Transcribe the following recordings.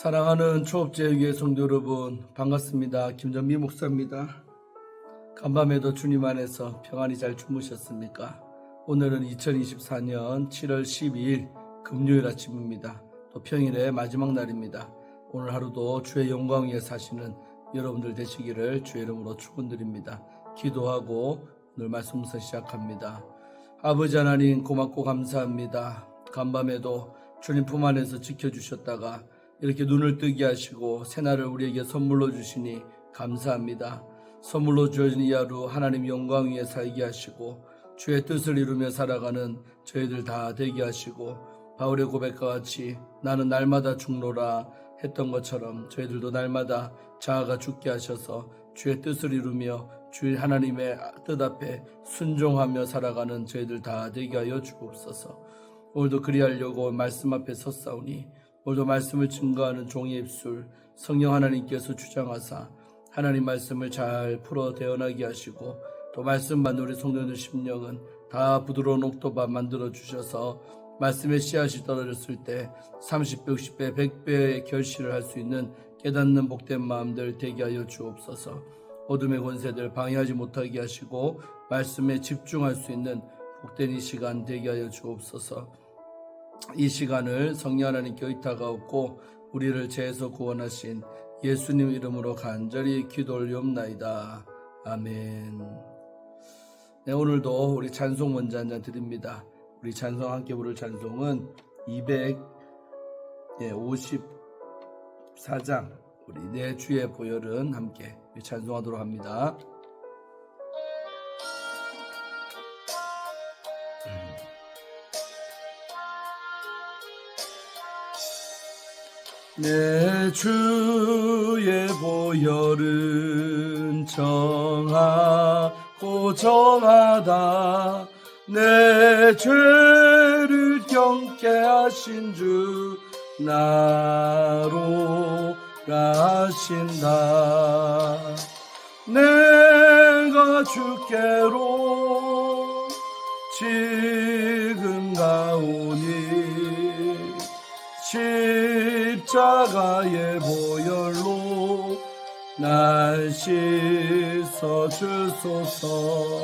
사랑하는 초업제교회 성도 여러분, 반갑습니다. 김전미 목사입니다. 간밤에도 주님 안에서 평안히 잘 주무셨습니까? 오늘은 2024년 7월 12일 금요일 아침입니다. 또 평일의 마지막 날입니다. 오늘 하루도 주의 영광 위에 사시는 여러분들 되시기를 주의 이름으로 축원드립니다. 기도하고 오늘 말씀부터 시작합니다. 아버지 하나님, 고맙고 감사합니다. 간밤에도 주님 품 안에서 지켜주셨다가 이렇게 눈을 뜨게 하시고 새날을 우리에게 선물로 주시니 감사합니다. 선물로 주어진 이 하루 하나님 영광 위에 살게 하시고 주의 뜻을 이루며 살아가는 저희들 다 되게 하시고, 바울의 고백과 같이 나는 날마다 죽노라 했던 것처럼 저희들도 날마다 자아가 죽게 하셔서 주의 뜻을 이루며 주의 하나님의 뜻 앞에 순종하며 살아가는 저희들 다 되게 하여 주옵소서. 오늘도 그리하려고 말씀 앞에 섰사오니 오늘도 말씀을 증거하는 종의 입술 성령 하나님께서 주장하사 하나님 말씀을 잘 풀어 대언하게 하시고, 또 말씀 받는 우리 성도들 심령은 다 부드러운 옥토밭 만들어 주셔서 말씀의 씨앗이 떨어졌을 때 30배, 60배, 100배의 결실을 할 수 있는 깨닫는 복된 마음들 되게 하여 주옵소서. 어둠의 권세들 방해하지 못하게 하시고 말씀에 집중할 수 있는 복된 이 시간 되게 하여 주옵소서. 이 시간을 성령 하나님께 의탁하옵고 우리를 죄에서 구원하신 예수님 이름으로 간절히 기도 올리옵나이다. 아멘. 네, 오늘도 우리 찬송 먼저 한 잔 드립니다. 우리 찬송 함께 부를 찬송은 254장 우리 내 주의 보혈은 함께 찬송하도록 합니다. 내 주의 보혈은 정하고 정하다. 내 죄를 경케 하신 주 나로 가신다. 내가 주께로 지금 가오니 십자가의 보혈로 날 씻어 주소서.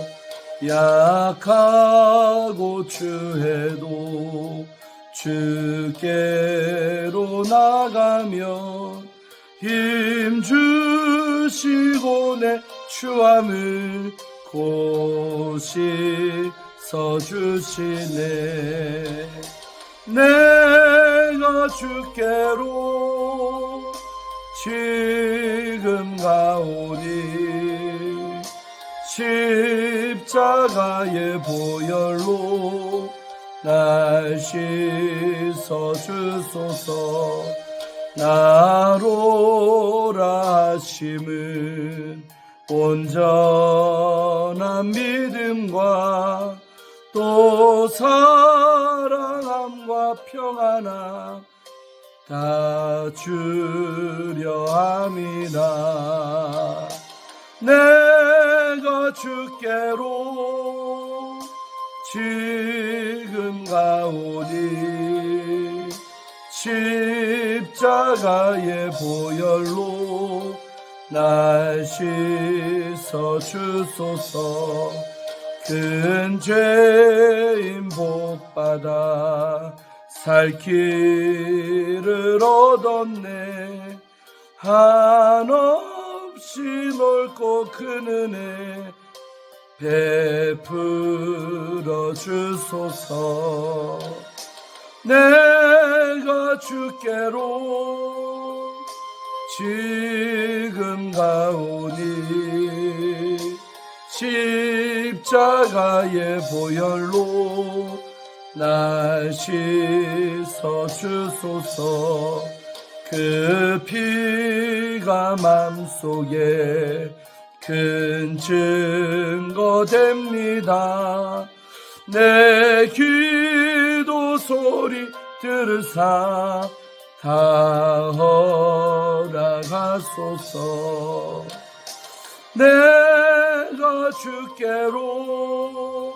약하고 추해도 주께로 나가며 힘 주시고 내 추함을 곧 씻어 주시네. 내가 주께로 지금 가오니 십자가의 보혈로 날 씻어 주소서. 나로라 하심은 온전한 믿음과 또 사랑함과 평안함 다 주려 함이라. 내가 주께로 지금 가오니 십자가의 보혈로 날 씻어 주소서. 큰 죄인 복받아 살 길을 얻었네. 한없이 넓고 큰 은혜 베풀어 주소서. 내가 주께로 지금 가오니 십자가의 보혈로 날 씻어 주소서. 그 피가 맘속에 큰 증거 됩니다. 내 기도 소리 들으사 다 허락하소서. 내가 주께로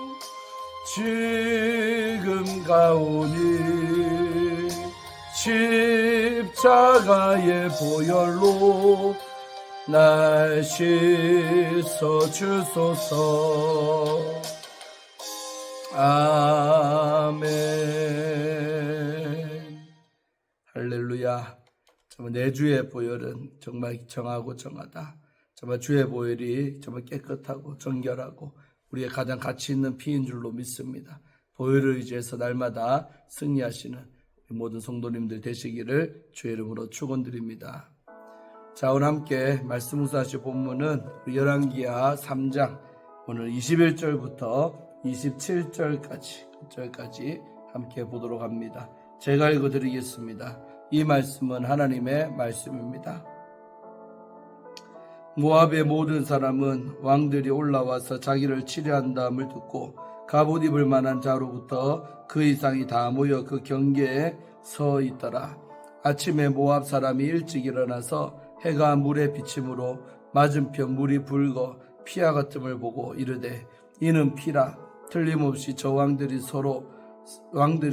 지금 가오니 십자가의 십자가의 보혈로 날 씻어주소서. 아멘. 할렐루야. 정말 내 주의 보혈은 정말 정하고 정하다. 정말 주의 보혈이 정말 깨끗하고 정결하고 우리의 가장 가치 있는 피인 줄로 믿습니다. 보혈을 의지해서 날마다 승리하시는 모든 성도님들 되시기를 주의 이름으로 축원드립니다. 자, 오늘 함께 말씀 묵상하실 본문은 열왕기하 3장 오늘 21절부터 27절까지 함께 보도록 합니다. 제가 읽어드리겠습니다. 이 말씀은 하나님의 말씀입니다. 모압의 모든 사람은 왕들이 올라와서 자기를 치려한다함을 듣고 갑옷 입을 만한 자로부터 그 이상이 다 모여 그 경계에 서 있더라. 아침에 모압 사람이 일찍 일어나서 해가 물에 비침으로 맞은편 물이 붉어 피와 같음을 보고 이르되 이는 피라. 틀림없이 저 왕들이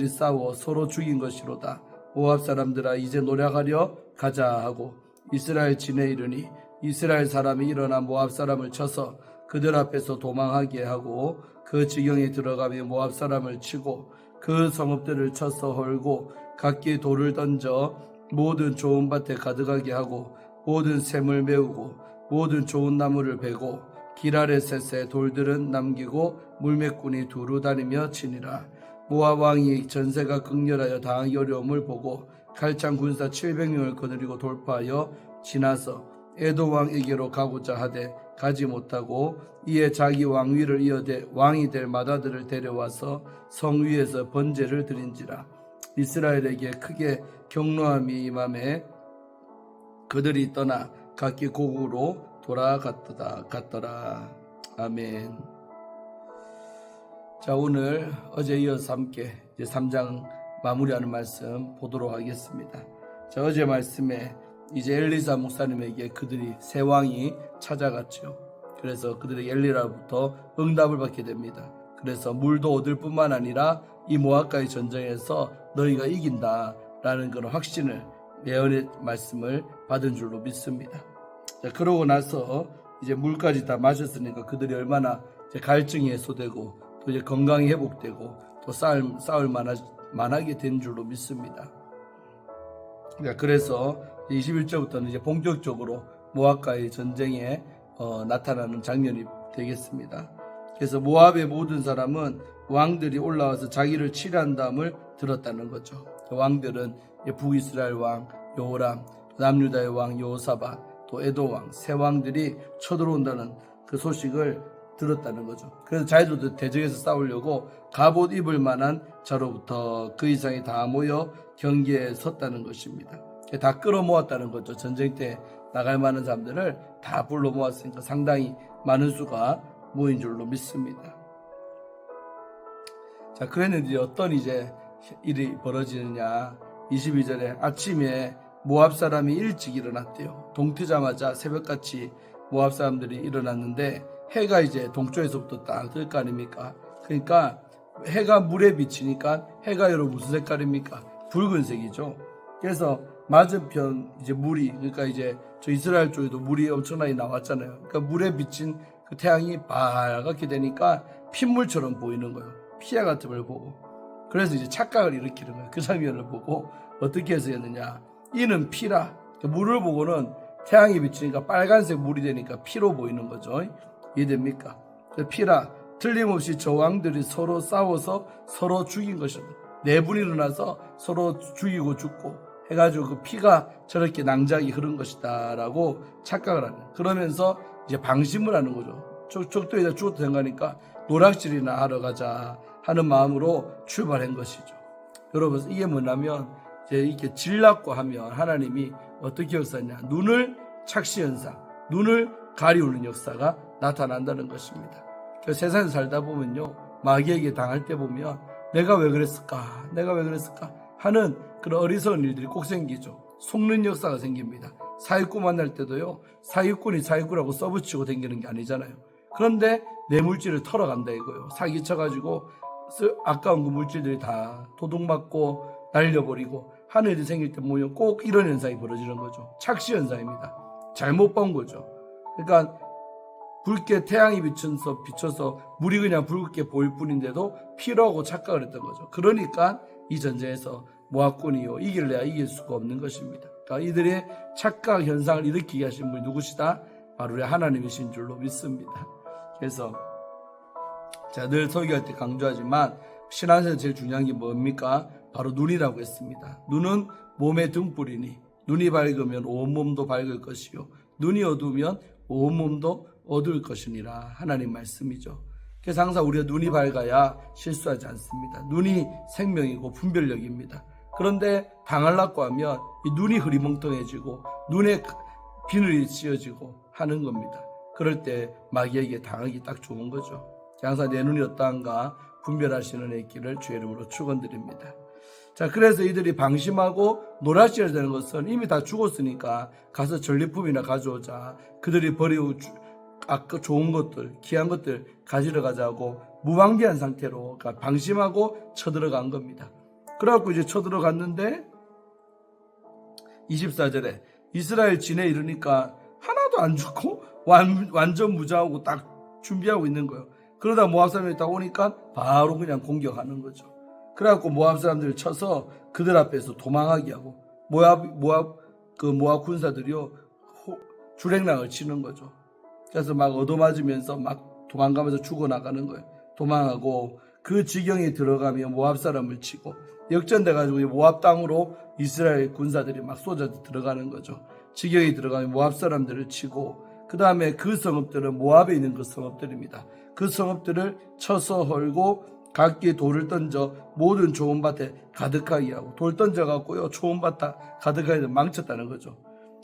싸워 서로 죽인 것이로다. 모압 사람들아 이제 노력하려 가자 하고 이스라엘 진에 이르니 이스라엘 사람이 일어나 모압 사람을 쳐서 그들 앞에서 도망하게 하고 그 지경에 들어가며 모압 사람을 치고 그 성읍들을 쳐서 헐고 각기 돌을 던져 모든 좋은 밭에 가득하게 하고 모든 샘을 메우고 모든 좋은 나무를 베고 길 아래 셋에 돌들은 남기고 물매꾼이 두루 다니며 치니라. 모압 왕이 전세가 극렬하여 당하기 어려움을 보고 칼창 군사 700명을 거느리고 돌파하여 지나서 에돔 왕에게로 가고자 하되 가지 못하고 이에 자기 왕위를 이어대 왕이 될 맏아들을 데려와서 성 위에서 번제를 드린지라. 이스라엘에게 크게 경노함이 임함에 그들이 떠나 각기 고국으로 돌아갔더라. 아멘. 자, 오늘 어제 이어서 함께 이제 3장 마무리하는 말씀 보도록 하겠습니다. 자, 어제 말씀에 이제 엘리사 목사님에게 그들이 새 왕이 찾아갔죠. 그래서 그들에게 엘리사로부터 응답을 받게 됩니다. 그래서 물도 얻을 뿐만 아니라 이 모압과의 전쟁에서 너희가 이긴다라는 그런 확신을 예언의 말씀을 받은 줄로 믿습니다. 자, 그러고 나서 이제 물까지 다 마셨으니까 그들이 얼마나 이제 갈증이 해소되고 또 이제 건강이 회복되고 또 싸울 만하게 된 줄로 믿습니다. 그래서 21절부터는 이제 본격적으로 모압과의 전쟁에 나타나는 장면이 되겠습니다. 그래서 모압의 모든 사람은 왕들이 올라와서 자기를 치려한다함을 들었다는 거죠. 왕들은 북이스라엘 왕 여호람, 남유다의 왕 여호사밧, 또 에돔 왕, 세 왕들이 쳐들어온다는 그 소식을 들었다는 거죠. 그래서 자기들도 대적해서 싸우려고 갑옷 입을 만한 자로부터 그 이상이 다 모여 경계에 섰다는 것입니다. 다 끌어모았다는 거죠. 전쟁 때 나갈 만한 사람들을 다 불러 모았으니까 상당히 많은 수가 모인 줄로 믿습니다. 자, 그랬는데 어떤 이제 일이 벌어지느냐. 22절에 아침에 모압 사람이 일찍 일어났대요. 동트자마자 새벽같이 모압 사람들이 일어났는데 해가 이제 동쪽에서부터 딱 뜰 거 아닙니까? 그러니까 해가 물에 비치니까 해가 여러분 무슨 색깔입니까? 붉은색이죠. 그래서 맞은편 이제 물이, 그러니까 이제 저 이스라엘 쪽에도 물이 엄청나게 나왔잖아요. 그러니까 물에 비친 그 태양이 빨갛게 되니까 핏물처럼 보이는 거예요. 피와 같음을 보고. 그래서 이제 착각을 일으키는 거예요. 그 장면을 보고 어떻게 해서 했느냐. 이는 피라. 물을 보고는 태양이 비치니까 빨간색 물이 되니까 피로 보이는 거죠. 이해됩니까? 피라. 틀림없이 저 왕들이 서로 싸워서 서로 죽인 것입니다. 네 분이 일어나서 서로 죽이고 죽고 해가지고 그 피가 저렇게 낭작이 흐른 것이다 라고 착각을 하는. 그러면서 이제 방심을 하는 거죠. 적도에다 죽어도 된 거니까 노략질이나 하러 가자 하는 마음으로 출발한 것이죠. 여러분, 이게 뭐냐면 이제 이렇게 질납고 하면 하나님이 어떻게 역사하냐. 눈을 착시현상, 눈을 가리우는 역사가 나타난다는 것입니다. 그래서 세상에 살다 보면요, 마귀에게 당할 때 보면 내가 왜 그랬을까 하는 그런 어리석은 일들이 꼭 생기죠. 속는 역사가 생깁니다. 사기꾼 만날 때도요, 사기꾼이 사기꾼이라고 써붙이고 다니는 게 아니잖아요. 그런데 내 물질을 털어간다 이거예요. 사기쳐가지고 아까운 그 물질들이 다 도둑맞고 날려버리고 하늘이 생길 때 보면 꼭 이런 현상이 벌어지는 거죠. 착시 현상입니다. 잘못 본 거죠. 그러니까 붉게 태양이 비쳐서 물이 그냥 붉게 보일 뿐인데도 피로하고 착각을 했던 거죠. 그러니까 이 전쟁에서 모압군이요 이길래야 이길 수가 없는 것입니다. 그러니까 이들의 착각 현상을 일으키게 하신 분이 누구시다? 바로 우리 하나님이신 줄로 믿습니다. 그래서 제가 늘 설교할 때 강조하지만 신앙에서 제일 중요한 게 뭡니까? 바로 눈이라고 했습니다. 눈은 몸의 등불이니 눈이 밝으면 온몸도 밝을 것이요 눈이 어두우면 온몸도 어두울 것이니라 하나님 말씀이죠. 그래서 항상 우리가 눈이 밝아야 실수하지 않습니다. 눈이 생명이고 분별력입니다. 그런데 당하려고 하면 이 눈이 흐리멍텅해지고 눈에 비늘이 씌어지고 하는 겁니다. 그럴 때 마귀에게 당하기 딱 좋은 거죠. 항상 내 눈이 어떠한가 분별하시는 애 있기를 주의 이름으로 축원드립니다. 자, 그래서 이들이 방심하고 놀라셔야 되는 것은 이미 다 죽었으니까 가서 전리품이나 가져오자. 그들이 버리고 아까 좋은 것들, 귀한 것들 가지러 가자고 무방비한 상태로 그러니까 방심하고 쳐들어간 겁니다. 그래갖고 이제 쳐들어갔는데 24절에 이스라엘 진에 이르니까 하나도 안 죽고 완전 무장하고 딱 준비하고 있는 거예요. 그러다 모압 사람이 딱 오니까 바로 그냥 공격하는 거죠. 그래갖고 모압 사람들을 쳐서 그들 앞에서 도망하게 하고 모압 군사들이요 주랭랑을 치는 거죠. 그래서 막 얻어맞으면서 막 도망가면서 죽어나가는 거예요. 도망하고 그 지경에 들어가면 모압 사람을 치고 역전돼가지고 모압 땅으로 이스라엘 군사들이 막 쏟아져 들어가는 거죠. 지경에 들어가면 모압 사람들을 치고 그 다음에 그 성읍들은 모압에 있는 그 성읍들입니다. 그 성읍들을 쳐서 헐고 각기 돌을 던져 모든 좋은 밭에 가득하게 하고 돌 던져갖고요 좋은 밭 다 가득하게 망쳤다는 거죠.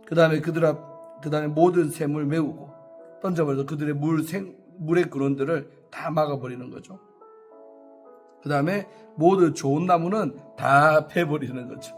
그 다음에 그다음에 모든 샘을 메우고 던져버려서 그들의 물의 근원들을 다 막아버리는 거죠. 그 다음에 모든 좋은 나무는 다 패버리는 거죠.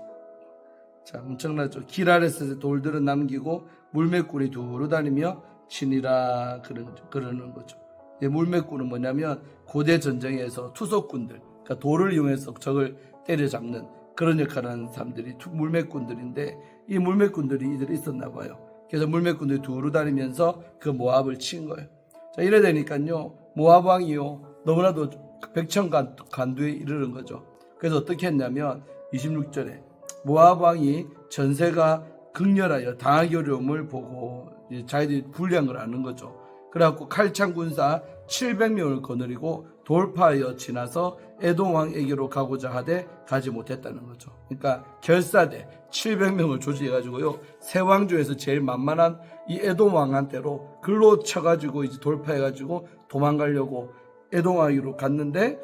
자, 엄청나죠. 길 아래서 돌들은 남기고 물매꾼이 두루 다니며 치니라 그러는 거죠. 물매꾼은 뭐냐면 고대 전쟁에서 투석꾼들, 그러니까 돌을 이용해서 적을 때려잡는 그런 역할을 하는 사람들이 물매꾼들인데 이 물매꾼들이 이들이 있었나 봐요. 그래서 물매꾼들이 두루 다니면서 그 모압을 친 거예요. 자, 이래 되니까요 모압 왕이요 너무나도 백천간두에 이르는 거죠. 그래서 어떻게 했냐면 26절에 모압 왕이 전세가 극렬하여 당하기 어려움을 보고 자기들이 불리한 걸 아는 거죠. 그래갖고 칼창 군사 700명을 거느리고 돌파하여 지나서 에돔 왕에게로 가고자 하되 가지 못했다는 거죠. 그러니까 결사대 700명을 조직해가지고요 세 왕 중에서 제일 만만한 이 에돔 왕한테로 글로 쳐가지고 이제 돌파해가지고 도망가려고 에돔 왕으로 갔는데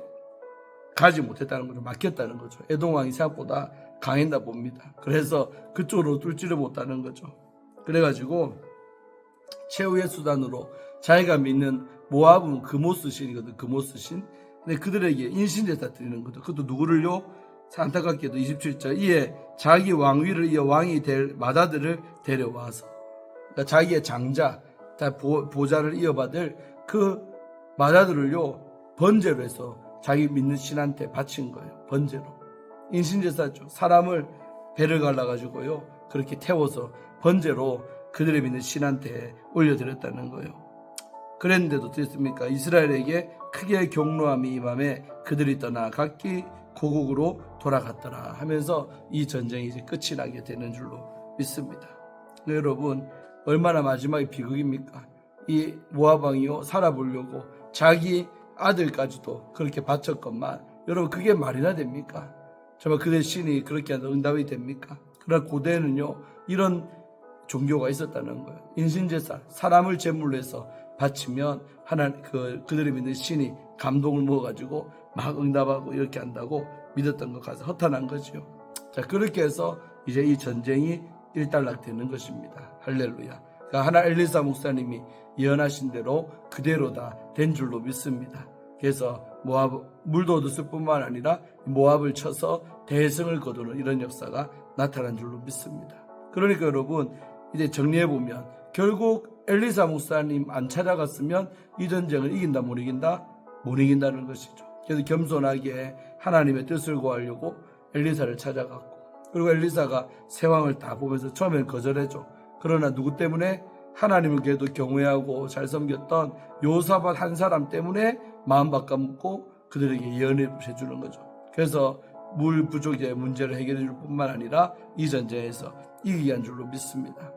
가지 못했다는 거죠. 막혔다는 거죠. 에돔 왕이 생각보다 강했나 봅니다. 그래서 그쪽으로 뚫지를 못하는 거죠. 그래가지고 최후의 수단으로 자기가 믿는 모압은 금오스 신이거든. 금오스 신. 근데 그들에게 인신제사 드리는 거죠. 그것도 누구를요? 안타깝게도 27절 이에 자기 왕위를 이어 왕이 될 마다들을 데려와서 그러니까 자기의 장자 보좌를 이어받을 그 마다들을요 번제로 해서 자기 믿는 신한테 바친 거예요. 번제로. 인신제사죠. 사람을 배를 갈라가지고요 그렇게 태워서 번제로 그들의 믿는 신한테 올려드렸다는 거예요. 그랬는데도 됐습니까? 이스라엘에게 크게 경노함이 임함에 그들이 떠나 각기 고국으로 돌아갔더라 하면서 이 전쟁이 이제 끝이 나게 되는 줄로 믿습니다. 여러분 얼마나 마지막에 비극입니까? 이 모압 왕이요 살아보려고 자기 아들까지도 그렇게 바쳤건만 여러분 그게 말이나 됩니까? 정말 그들의 신이 그렇게 응답이 됩니까? 그러나 고대에는요 이런 종교가 있었다는 거예요. 인신제사 사람을 제물로 해서 바치면 그들이 믿는 신이 감동을 먹어가지고 막 응답하고 이렇게 한다고 믿었던 것 같아서 허탄한 거죠. 자 그렇게 해서 이제 이 전쟁이 일단락되는 것입니다. 할렐루야. 그러니까 하나 엘리사 목사님이 예언하신 대로 그대로 다 된 줄로 믿습니다. 그래서 모압 물도 얻었을 뿐만 아니라 모압을 쳐서 대승을 거두는 이런 역사가 나타난 줄로 믿습니다. 그러니까 여러분 이제 정리해보면 결국 엘리사 목사님 안 찾아갔으면 이 전쟁을 이긴다 못 이긴다? 못 이긴다는 것이죠. 그래서 겸손하게 하나님의 뜻을 구하려고 엘리사를 찾아갔고 그리고 엘리사가 세왕을 다 보면서 처음엔 거절해줘. 그러나 누구 때문에? 하나님을 그래도 경외하고 잘 섬겼던 요사밧 한 사람 때문에 마음 바꿔먹고 그들에게 예언을 해주는 거죠. 그래서 물 부족의 문제를 해결해 줄 뿐만 아니라 이 전쟁에서 이기게 한 줄로 믿습니다.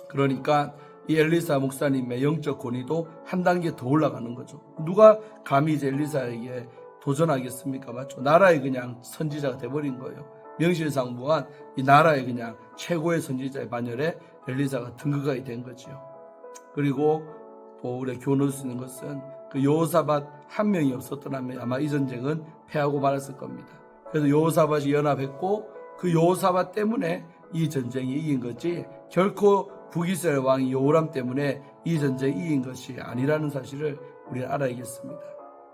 그러니까 이 엘리사 목사님의 영적 권위도 한 단계 더 올라가는 거죠. 누가 감히 이제 엘리사에게 도전하겠습니까? 맞죠? 나라의 그냥 선지자가 돼버린 거예요. 명실상부한 이 나라의 그냥 최고의 선지자의 반열에 엘리사가 등극하게 된 거죠. 그리고 또 우리가 교훈을 수 있는 것은 그 여호사밧 한 명이 없었더라면 아마 이 전쟁은 패하고 말았을 겁니다. 그래서 여호사밧이 연합했고 그 여호사밧 때문에 이 전쟁이 이긴 거지 결코 북이스라엘 왕이 여호람 때문에 이 전쟁이 이긴 것이 아니라는 사실을 우리는 알아야겠습니다.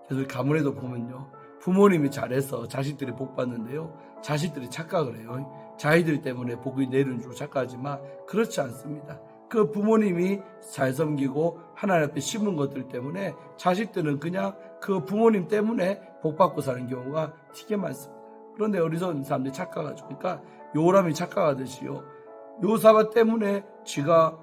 그래서 가문에도 보면요, 부모님이 잘해서 자식들이 복 받는데요, 자식들이 착각을 해요. 자기들 때문에 복이 내리는 줄 착각하지만 그렇지 않습니다. 그 부모님이 잘 섬기고 하나님 앞에 심은 것들 때문에 자식들은 그냥 그 부모님 때문에 복 받고 사는 경우가 되게 많습니다. 그런데 어리석은 사람들이 착각하죠. 그러니까 요람이 착각하듯이요, 요사밧 때문에 지가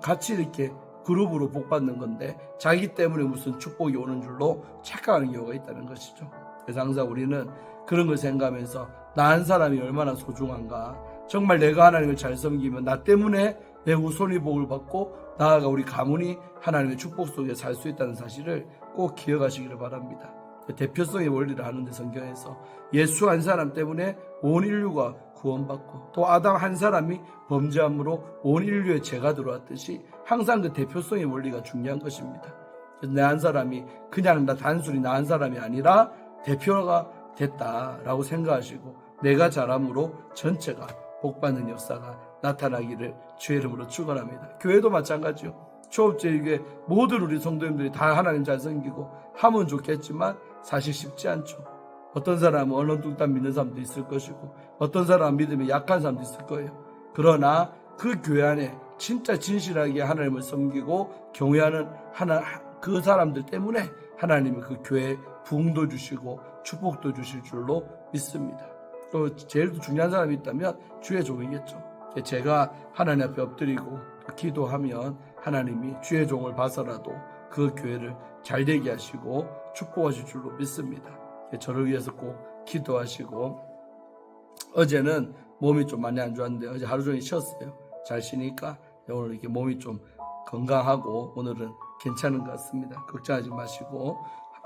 같이 이렇게 그룹으로 복 받는 건데 자기 때문에 무슨 축복이 오는 줄로 착각하는 경우가 있다는 것이죠. 그래서 항상 우리는 그런 걸 생각하면서 나 한 사람이 얼마나 소중한가, 정말 내가 하나님을 잘 섬기면 나 때문에 내 후손이 복을 받고 나아가 우리 가문이 하나님의 축복 속에 살 수 있다는 사실을 꼭 기억하시기를 바랍니다. 대표성의 원리를 하는데 성경에서 예수 한 사람 때문에 온 인류가 구원받고 또 아담 한 사람이 범죄함으로 온 인류의 죄가 들어왔듯이 항상 그 대표성의 원리가 중요한 것입니다. 그래서 내 한 사람이 그냥 단순히 나 한 사람이 아니라 대표가 됐다라고 생각하시고 내가 잘함으로 전체가 복받는 역사가 나타나기를 주의 이름으로 축원합니다. 교회도 마찬가지요. 초업제육에 모든 우리 성도님들이 다 하나님 잘 섬기고 하면 좋겠지만 사실 쉽지 않죠. 어떤 사람은 얼렁뚱땅 믿는 사람도 있을 것이고 어떤 사람은 믿음이 약한 사람도 있을 거예요. 그러나 그 교회 안에 진짜 진실하게 하나님을 섬기고 경외하는 그 사람들 때문에 하나님이 그 교회에 부흥도 주시고 축복도 주실 줄로 믿습니다. 또 제일 중요한 사람이 있다면 주의 종이겠죠. 제가 하나님 앞에 엎드리고 기도하면 하나님이 주의 종을 봐서라도 그 교회를 잘 되게 하시고 축복하실 줄로 믿습니다. 저를 위해서 꼭 기도하시고, 어제는 몸이 좀 많이 안 좋았는데 어제 하루 종일 쉬었어요. 잘 쉬니까 오늘 이렇게 몸이 좀 건강하고 오늘은 괜찮은 것 같습니다. 걱정하지 마시고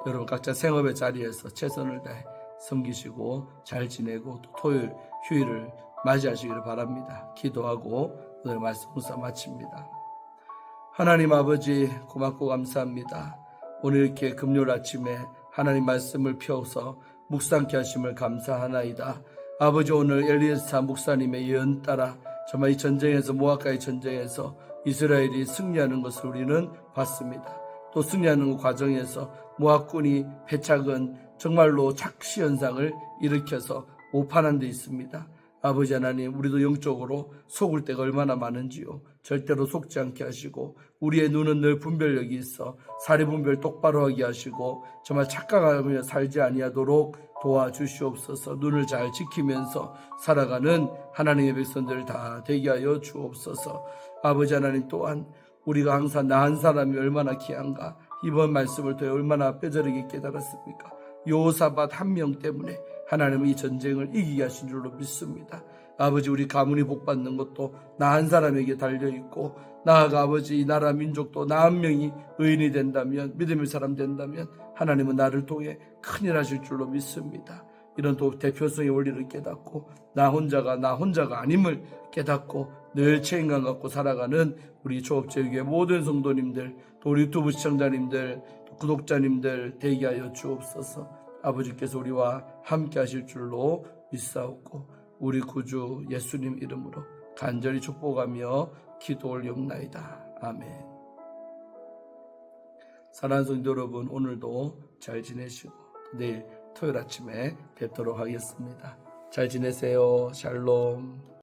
여러분 각자 생업의 자리에서 최선을 다해 섬기시고 잘 지내고 또 토요일 휴일을 맞이하시기를 바랍니다. 기도하고 오늘 말씀 묵상 마칩니다. 하나님 아버지 고맙고 감사합니다. 오늘 이렇게 금요일 아침에 하나님 말씀을 펴서 묵상케 하심을 감사하나이다. 아버지, 오늘 엘리사 목사님의 예언 따라 정말 이 전쟁에서, 모압과의 전쟁에서 이스라엘이 승리하는 것을 우리는 봤습니다. 또 승리하는 과정에서 모압군이 패착은 정말로 착시 현상을 일으켜서 오판한 데 있습니다. 아버지 하나님, 우리도 영적으로 속을 때가 얼마나 많은지요. 절대로 속지 않게 하시고 우리의 눈은 늘 분별력이 있어 사리분별 똑바로 하게 하시고 정말 착각하며 살지 아니하도록 도와주시옵소서. 눈을 잘 지키면서 살아가는 하나님의 백성들 다 되게 하여 주옵소서. 아버지 하나님, 또한 우리가 항상 나 한 사람이 얼마나 귀한가, 이번 말씀을 통해 얼마나 뼈저리게 깨달았습니까? 여호사밧 한 명 때문에 하나님은 이 전쟁을 이기게 하신 줄로 믿습니다. 아버지, 우리 가문이 복받는 것도 나 한 사람에게 달려있고, 나아가 아버지 이 나라 민족도 나 한 명이 의인이 된다면, 믿음의 사람 된다면 하나님은 나를 통해 큰일 하실 줄로 믿습니다. 이런 또 대표성의 원리를 깨닫고 나 혼자가 아님을 깨닫고 늘 책임감 갖고 살아가는 우리 조업제육의 모든 성도님들, 또 우리 유튜브 시청자님들, 또 구독자님들 되게 하여 주옵소서. 아버지께서 우리와 함께 하실 줄로 믿사옵고 우리 구주 예수님 이름으로 간절히 축복하며 기도 올리옵나이다. 아멘. 사랑하는 성도 여러분, 오늘도 잘 지내시고 내일 토요일 아침에 뵙도록 하겠습니다. 잘 지내세요. 샬롬.